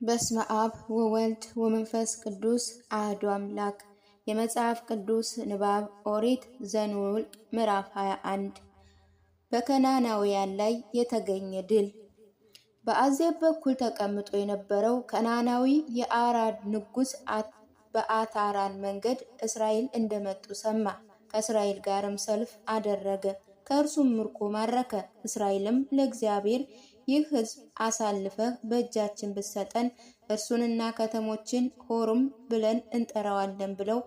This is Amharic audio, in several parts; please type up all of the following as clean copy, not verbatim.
በስመ አብ ወወልድ ወመንፈስ ቅዱስ አሐዱ አምላክ። የመጽሐፍ ቅዱስ ንባብ ኦሪት ዘኍልቍ ምዕራፍ 21 በከነዓናውያን ላይ የተገኘ ድል። በአዜብ በኩል ተቀምጦ የነበረው ከነዓናዊ የአራድ ንጉሥ በአታራን መንገድ እስራኤል እንደመጡ ሰማ። ከእስራኤል ጋርም ሰልፍ አደረገ፣ ከእርሱም ምርኮ ማረከ። እስራኤልም ለእግዚአብሔር ይህ ሕዝብ አሳልፈህ በእጃችን ብትሰጠን እርሱንና ከተሞችን ሆርም ብለን እንጠራዋለን ብለው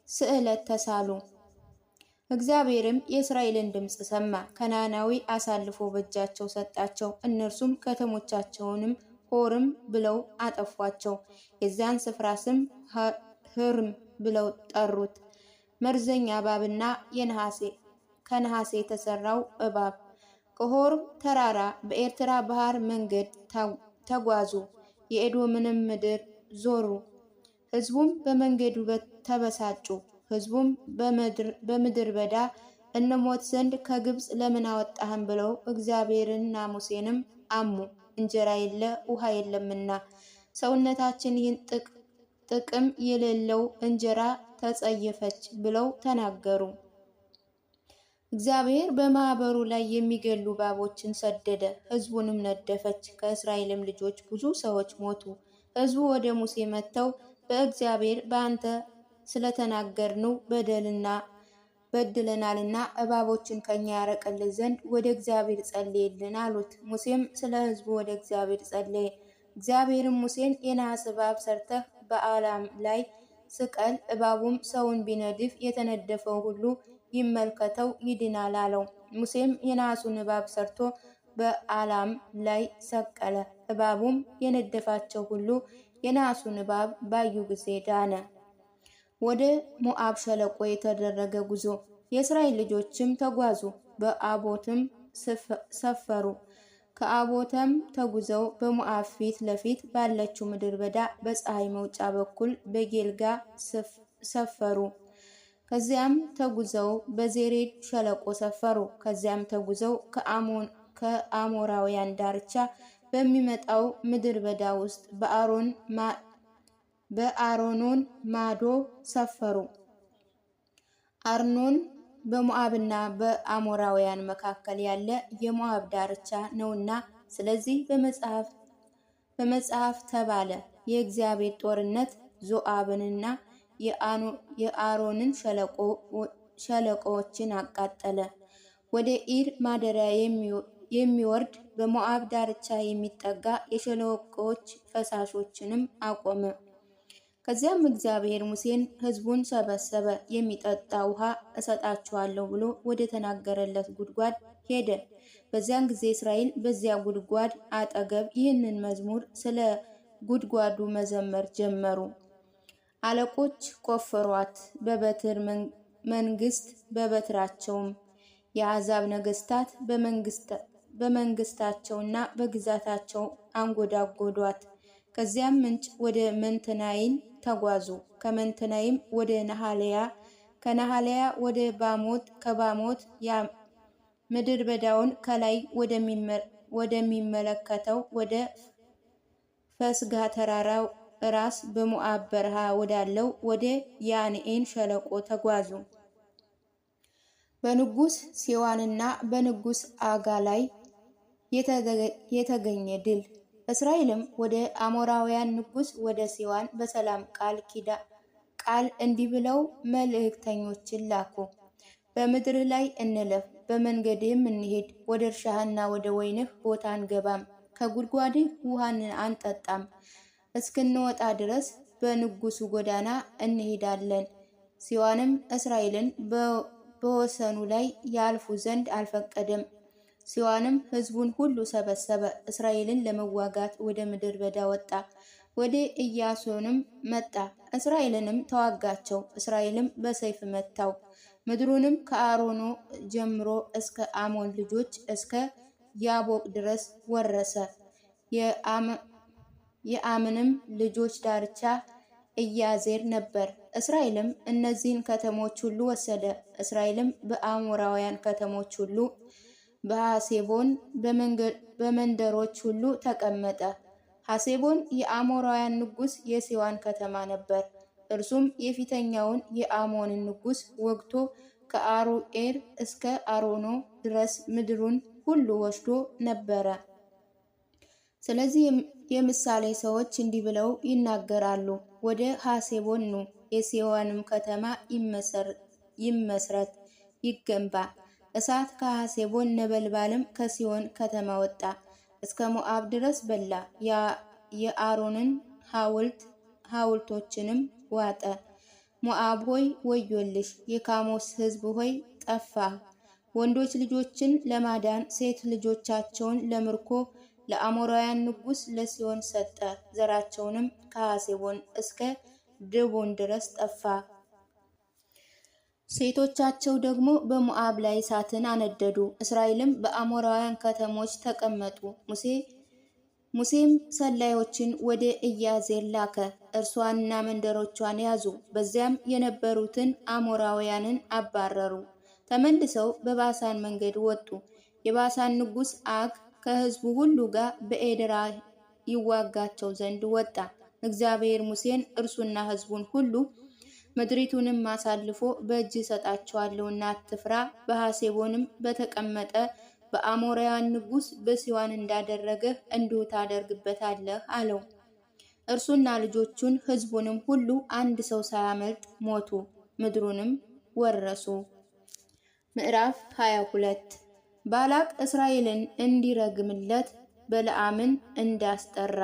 ስዕለት ተሳሉ። እግዚአብሔርም የእስራኤልን ድምፅ ሰማ፣ ከነዓናዊ አሳልፎ በእጃቸው ሰጣቸው። እነርሱም ከተሞቻቸውንም ሆርም ብለው አጠፏቸው። የዚያን ስፍራ ስም ሆርም ብለው ጠሩት። መርዘኛ እባብና ከነሐስ የተሰራው እባብ ከሆርም ተራራ በኤርትራ ባህር መንገድ ተጓዙ፣ የኤዶምንም ምድር ዞሩ። ሕዝቡም በመንገዱ ተበሳጩ። ሕዝቡም በምድረ በዳ እንሞት ዘንድ ከግብፅ ለምን አወጣህን ብለው እግዚአብሔርንና ሙሴንም አሙ። እንጀራ የለ ውሃ የለምና ሰውነታችን ይህን ጥቅም የሌለው እንጀራ ተጸየፈች ብለው ተናገሩ። እግዚአብሔር በማኅበሩ ላይ የሚገሉ እባቦችን ሰደደ፣ ሕዝቡንም ነደፈች። ከእስራኤልም ልጆች ብዙ ሰዎች ሞቱ። ሕዝቡ ወደ ሙሴ መጥተው በእግዚአብሔር በአንተ ስለተናገርነው በድለናልና እባቦችን ከኛ ያርቅልን ዘንድ ወደ እግዚአብሔር ጸልይልን አሉት። ሙሴም ስለ ሕዝቡ ወደ እግዚአብሔር ጸለየ። እግዚአብሔርም ሙሴን የነሐስ እባብ ሰርተህ በዓላም ላይ ስቀል፣ እባቡም ሰውን ቢነድፍ የተነደፈው ሁሉ ይመልከተው ይድናል አለው። ሙሴም የነሐሱን እባብ ሰርቶ በዓላም ላይ ሰቀለ። እባቡም የነደፋቸው ሁሉ የነሐሱን እባብ ባዩ ጊዜ ዳነ። ወደ ሞዓብ ሸለቆ የተደረገ ጉዞ። የእስራኤል ልጆችም ተጓዙ፣ በአቦትም ሰፈሩ። ከአቦተም ተጉዘው በሞዓብ ፊት ለፊት ባለችው ምድረ በዳ በፀሐይ መውጫ በኩል በጌልጋ ሰፈሩ። ከዚያም ተጉዘው በዜሬድ ሸለቆ ሰፈሩ። ከዚያም ተጉዘው ከአሞራውያን ዳርቻ በሚመጣው ምድረ በዳ ውስጥ በአርኖን ማዶ ሰፈሩ። አርኖን በሞዓብና በአሞራውያን መካከል ያለ የሞዓብ ዳርቻ ነውና፣ ስለዚህ በመጽሐፍ ተባለ። የእግዚአብሔር ጦርነት ዞዓብንና የአርኖንን ሸለቆዎችን አቃጠለ። ወደ ኢር ማደሪያ የሚወርድ በሞዓብ ዳርቻ የሚጠጋ የሸለቆዎች ፈሳሾችንም አቆመ። ከዚያም እግዚአብሔር ሙሴን ሕዝቡን ሰበሰበ። የሚጠጣ ውሃ እሰጣችኋለሁ ብሎ ወደ ተናገረለት ጉድጓድ ሄደ። በዚያን ጊዜ እስራኤል በዚያ ጉድጓድ አጠገብ ይህንን መዝሙር ስለ ጉድጓዱ መዘመር ጀመሩ። አለቆች ቆፈሯት፣ በበትር መንግስት በበትራቸውም የአሕዛብ ነገስታት በመንግስታቸውና በግዛታቸው አንጎዳጎዷት። ከዚያም ምንጭ ወደ መንትናይን ተጓዙ። ከመንትናይም ወደ ነሃልያ፣ ከነሃልያ ወደ ባሞት፣ ከባሞት ምድረ በዳውን ከላይ ወደሚመለከተው ወደ ፈስጋ ተራራ ራስ በሞዓብ በረሃ ወዳለው ወደ ያንኤን ሸለቆ ተጓዙ። በንጉሥ ሴዋንና በንጉሥ አጋ ላይ የተገኘ ድል። እስራኤልም ወደ አሞራውያን ንጉሥ ወደ ሴዋን በሰላም ቃል እንዲህ ብለው መልእክተኞችን ላኩ። በምድር ላይ እንለፍ፣ በመንገድህም እንሄድ፣ ወደ እርሻህና ወደ ወይንህ ቦታ አንገባም፣ ከጉድጓድህ ውሃን አንጠጣም፣ እስክንወጣ ድረስ በንጉሱ ጎዳና እንሄዳለን። ሴዋንም እስራኤልን በወሰኑ ላይ ያልፉ ዘንድ አልፈቀደም። ሴዋንም ሕዝቡን ሁሉ ሰበሰበ፣ እስራኤልን ለመዋጋት ወደ ምድረ በዳ ወጣ። ወደ ኢያሱንም መጣ፣ እስራኤልንም ተዋጋቸው። እስራኤልም በሰይፍ መታው። ምድሩንም ከአርኖ ጀምሮ እስከ አሞን ልጆች እስከ ያቦቅ ድረስ ወረሰ። የአምንም ልጆች ዳርቻ ኢያዜር ነበር። እስራኤልም እነዚህን ከተሞች ሁሉ ወሰደ። እስራኤልም በአሞራውያን ከተሞች ሁሉ በሐሴቦን በመንደሮች ሁሉ ተቀመጠ። ሐሴቦን የአሞራውያን ንጉሥ የሴዋን ከተማ ነበር። እርሱም የፊተኛውን የአሞንን ንጉሥ ወግቶ ከአሮዔር እስከ አሮኖ ድረስ ምድሩን ሁሉ ወስዶ ነበረ። ስለዚህ የምሳሌ ሰዎች እንዲህ ብለው ይናገራሉ፣ ወደ ሐሴቦን ኑ፣ የሴዋንም ከተማ ይመስረት ይገንባ። እሳት ከሐሴቦን ነበልባልም ከሲሆን ከተማ ወጣ፣ እስከ ሞዓብ ድረስ በላ። የአሮንን ሐውልቶችንም ዋጠ። ሞዓብ ሆይ ወዮልሽ! የካሞስ ሕዝብ ሆይ ጠፋህ! ወንዶች ልጆችን ለማዳን ሴት ልጆቻቸውን ለምርኮ ለአሞራውያን ንጉሥ ለሲሆን ሰጠ። ዘራቸውንም ከሐሴቦን እስከ ድቦን ድረስ ጠፋ። ሴቶቻቸው ደግሞ በሞዓብ ላይ እሳትን አነደዱ። እስራኤልም በአሞራውያን ከተሞች ተቀመጡ። ሙሴም ሰላዮችን ወደ ኢያዜር ላከ። እርሷንና መንደሮቿን ያዙ፣ በዚያም የነበሩትን አሞራውያንን አባረሩ። ተመልሰው በባሳን መንገድ ወጡ። የባሳን ንጉሥ ዐግ ከሕዝቡ ሁሉ ጋር በኤድራይ ይዋጋቸው ዘንድ ወጣ። እግዚአብሔር ሙሴን እርሱና ሕዝቡን ሁሉ ምድሪቱንም አሳልፎ በእጅ እሰጣቸዋለሁና አትፍራ፣ በሐሴቦንም በተቀመጠ በአሞራውያን ንጉሥ በሲዋን እንዳደረገህ እንዲሁ ታደርግበታለህ አለው። እርሱና ልጆቹን ሕዝቡንም ሁሉ አንድ ሰው ሳያመልጥ ሞቱ፣ ምድሩንም ወረሱ። ምዕራፍ 22 ባላቅ እስራኤልን እንዲረግምለት በለዓምን እንዳስጠራ።